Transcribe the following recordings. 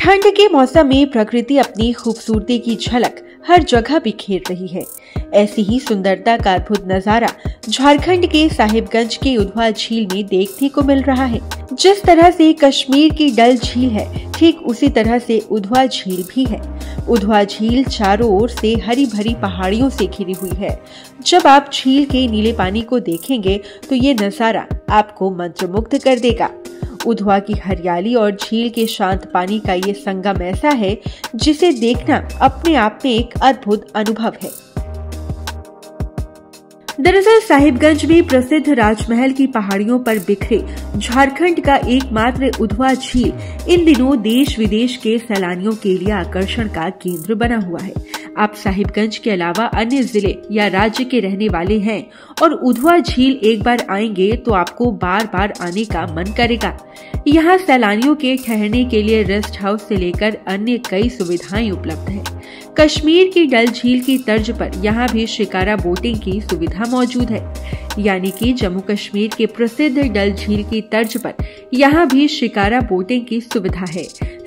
ठंड के मौसम में प्रकृति अपनी खूबसूरती की झलक हर जगह बिखेर रही है। ऐसी ही सुंदरता का अद्भुत नजारा झारखंड के साहिबगंज के उधवा झील में देखने को मिल रहा है। जिस तरह से कश्मीर की डल झील है, ठीक उसी तरह से उधवा झील भी है। उधवा झील चारों ओर से हरी भरी पहाड़ियों से घिरी हुई है। जब आप झील के नीले पानी को देखेंगे तो ये नजारा आपको मंत्रमुग्ध कर देगा। उधवा की हरियाली और झील के शांत पानी का ये संगम ऐसा है जिसे देखना अपने आप में एक अद्भुत अनुभव है। दरअसल साहिबगंज में प्रसिद्ध राजमहल की पहाड़ियों पर बिखरे झारखंड का एकमात्र उधवा झील इन दिनों देश विदेश के सैलानियों के लिए आकर्षण का केंद्र बना हुआ है। आप साहिबगंज के अलावा अन्य जिले या राज्य के रहने वाले हैं और उधवा झील एक बार आएंगे तो आपको बार बार आने का मन करेगा। यहाँ सैलानियों के ठहरने के लिए रेस्ट हाउस से लेकर अन्य कई सुविधाएं उपलब्ध है। कश्मीर की डल झील की तर्ज पर यहाँ भी शिकारा बोटिंग की सुविधा मौजूद है, यानी कि जम्मू कश्मीर के प्रसिद्ध डल झील की तर्ज पर यहाँ भी शिकारा बोटिंग की सुविधा है।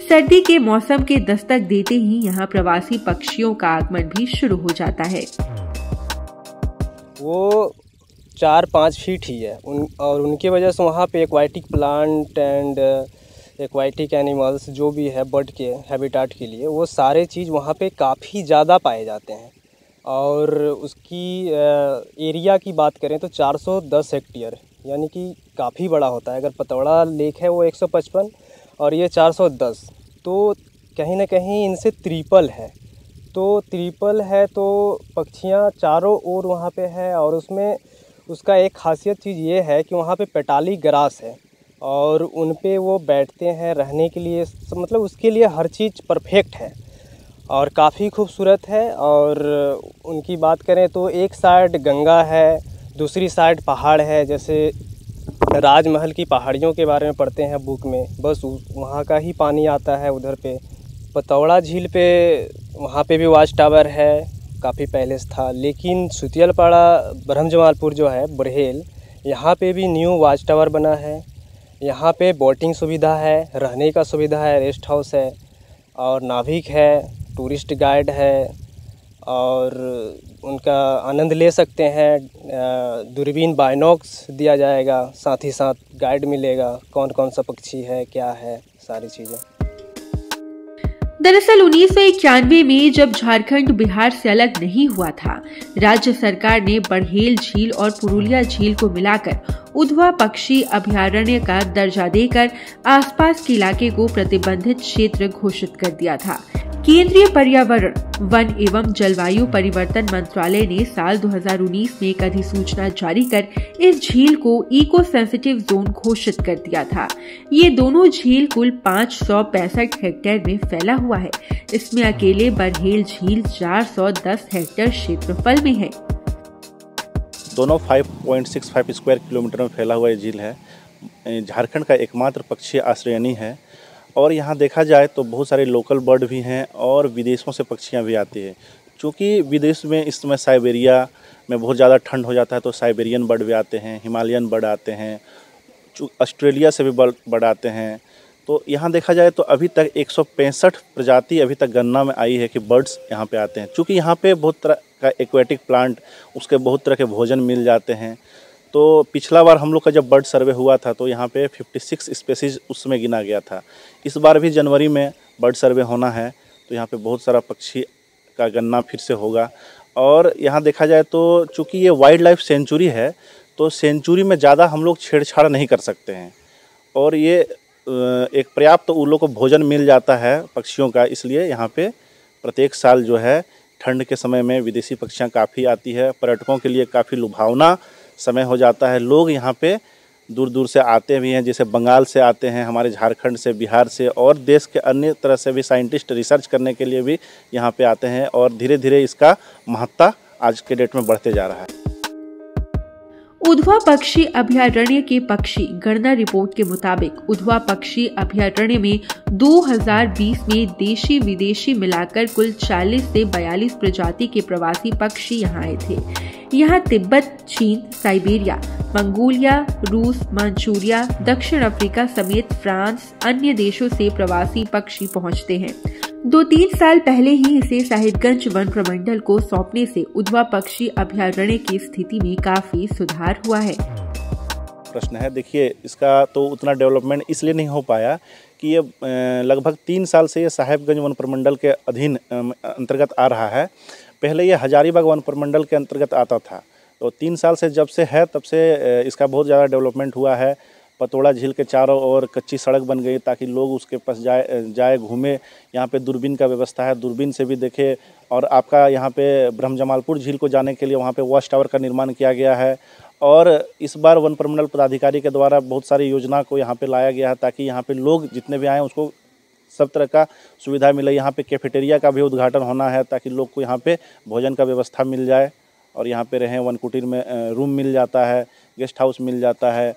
सर्दी के मौसम के दस्तक देते ही यहाँ प्रवासी पक्षियों का आगमन भी शुरू हो जाता है। वो 4-5 फीट ही है और उनकी वजह से वहाँ पे aquatic plant and aquatic animals जो भी है बर्ड के हैबिटाट के लिए वो सारे चीज़ वहाँ पे काफ़ी ज़्यादा पाए जाते हैं। और उसकी एरिया की बात करें तो 410 हेक्टेयर यानी कि काफ़ी बड़ा होता है। अगर पतौड़ा लेक है वो 155 और ये 410, तो कहीं ना कहीं इनसे ट्रिपल है। तो पक्षियाँ चारों ओर वहाँ पे है और उसमें उसका एक खासियत चीज़ ये है कि वहाँ पे पेटाली ग्रास है और उन पे वो बैठते हैं रहने के लिए, मतलब उसके लिए हर चीज़ परफेक्ट है और काफ़ी खूबसूरत है। और उनकी बात करें तो एक साइड गंगा है, दूसरी साइड पहाड़ है। जैसे राजमहल की पहाड़ियों के बारे में पढ़ते हैं बुक में, बस वहाँ का ही पानी आता है उधर पे। पतौड़ा झील पे वहाँ पे भी वाच टावर है, काफ़ी पहले से था, लेकिन सुतियलपाड़ा ब्रह्मजमालपुर जो है बरहेल, यहाँ पे भी न्यू वाच टावर बना है। यहाँ पे बोटिंग सुविधा है, रहने का सुविधा है, रेस्ट हाउस है और नाविक है, टूरिस्ट गाइड है और उनका आनंद ले सकते हैं। दूरबीन बाइनॉक्स दिया जाएगा, साथ ही साथ गाइड मिलेगा कौन कौन सा पक्षी है, क्या है, सारी चीज़ें। दरअसल 1991 में जब झारखंड बिहार से अलग नहीं हुआ था, राज्य सरकार ने बरहेल झील और पुरुलिया झील को मिलाकर उधवा पक्षी अभयारण्य का दर्जा देकर आसपास के इलाके को प्रतिबंधित क्षेत्र घोषित कर दिया था। केंद्रीय पर्यावरण, वन एवं जलवायु परिवर्तन मंत्रालय ने साल 2019 में एक अधिसूचना जारी कर इस झील को इको सेंसिटिव जोन घोषित कर दिया था। ये दोनों झील कुल 565 हेक्टेयर में फैला हुआ है। इसमें अकेले बरहेल झील 410 हेक्टेयर क्षेत्रफल में है। दोनों 5.65 स्क्वायर किलोमीटर में फैला हुआ झील है। झारखंड का एकमात्र पक्षी आश्रयनी है और यहाँ देखा जाए तो बहुत सारे लोकल बर्ड भी हैं और विदेशों से पक्षियाँ भी आती हैं। क्योंकि विदेश में इस समय साइबेरिया में बहुत ज़्यादा ठंड हो जाता है तो साइबेरियन बर्ड भी आते हैं, हिमालयन बर्ड आते हैं, ऑस्ट्रेलिया से भी बर्ड आते हैं। तो यहाँ देखा जाए तो अभी तक 165 प्रजाति अभी तक गणना में आई है कि बर्ड्स यहाँ पे आते हैं। चूँकि यहाँ पे बहुत तरह का एक्वेटिक प्लांट, उसके बहुत तरह के भोजन मिल जाते हैं। तो पिछला बार हम लोग का जब बर्ड सर्वे हुआ था तो यहाँ पे 56 स्पेसीज उसमें गिना गया था। इस बार भी जनवरी में बर्ड सर्वे होना है तो यहाँ पे बहुत सारा पक्षी का गणना फिर से होगा। और यहाँ देखा जाए तो चूँकि ये वाइल्ड लाइफ सेंचुरी है तो सेंचुरी में ज़्यादा हम लोग छेड़छाड़ नहीं कर सकते हैं और ये एक पर्याप्त उन लोग को भोजन मिल जाता है पक्षियों का, इसलिए यहाँ पे प्रत्येक साल जो है ठंड के समय में विदेशी पक्षियाँ काफ़ी आती है। पर्यटकों के लिए काफ़ी लुभावना समय हो जाता है। लोग यहाँ पे दूर दूर से आते भी हैं, जैसे बंगाल से आते हैं, हमारे झारखंड से, बिहार से और देश के अन्य तरह से भी साइंटिस्ट रिसर्च करने के लिए भी यहाँ पे आते हैं और धीरे धीरे इसका महत्ता आज के डेट में बढ़ते जा रहा है। उधवा पक्षी अभयारण्य के पक्षी गणना रिपोर्ट के मुताबिक उधवा पक्षी अभयारण्य में 2020 में देशी विदेशी मिलाकर कुल 40 से 42 प्रजाति के प्रवासी पक्षी यहाँ आए थे। यहाँ तिब्बत, चीन, साइबेरिया, मंगोलिया, रूस, मांचूरिया, दक्षिण अफ्रीका समेत फ्रांस, अन्य देशों से प्रवासी पक्षी पहुँचते हैं। 2-3 साल पहले ही इसे साहिबगंज वन प्रमंडल को सौंपने से उधवा पक्षी अभयारण्य की स्थिति में काफी सुधार हुआ है। प्रश्न है, देखिए इसका तो उतना डेवलपमेंट इसलिए नहीं हो पाया कि ये लगभग 3 साल से ये साहिबगंज वन प्रमंडल के अधीन अंतर्गत आ रहा है। पहले ये हजारीबाग वन प्रमंडल के अंतर्गत आता था, तो 3 साल से जब से है तब से इसका बहुत ज़्यादा डेवलपमेंट हुआ है। पतोड़ा झील के चारों ओर कच्ची सड़क बन गई ताकि लोग उसके पास जाए घूमे। यहाँ पे दूरबीन का व्यवस्था है, दूरबीन से भी देखे। और आपका यहाँ पे ब्रह्मजमालपुर झील को जाने के लिए वहाँ पे वॉच टावर का निर्माण किया गया है। और इस बार वन प्रमंडल पदाधिकारी के द्वारा बहुत सारी योजना को यहाँ पे लाया गया है ताकि यहाँ पे लोग जितने भी आएँ उसको सब तरह का सुविधा मिले। यहाँ पे कैफेटेरिया का भी उद्घाटन होना है ताकि लोग को यहाँ पे भोजन का व्यवस्था मिल जाए और यहाँ पे रहें। वन कुटीर में रूम मिल जाता है, गेस्ट हाउस मिल जाता है।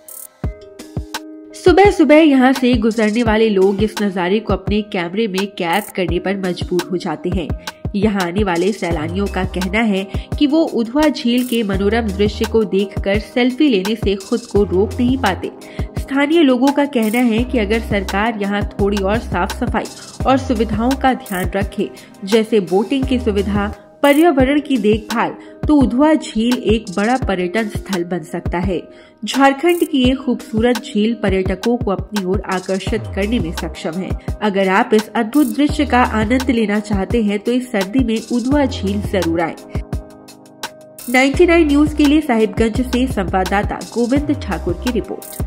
सुबह सुबह यहाँ से गुजरने वाले लोग इस नज़ारे को अपने कैमरे में कैद करने पर मजबूर हो जाते हैं। यहाँ आने वाले सैलानियों का कहना है कि वो उधवा झील के मनोरम दृश्य को देखकर सेल्फी लेने से खुद को रोक नहीं पाते। स्थानीय लोगों का कहना है कि अगर सरकार यहाँ थोड़ी और साफ सफाई और सुविधाओं का ध्यान रखे, जैसे बोटिंग की सुविधा, पर्यावरण की देखभाल, तो उधवा झील एक बड़ा पर्यटन स्थल बन सकता है। झारखंड की ये खूबसूरत झील पर्यटकों को अपनी ओर आकर्षित करने में सक्षम है। अगर आप इस अद्भुत दृश्य का आनंद लेना चाहते हैं तो इस सर्दी में उधवा झील जरूर आएं। 99 न्यूज के लिए साहिबगंज से संवाददाता गोविंद ठाकुर की रिपोर्ट।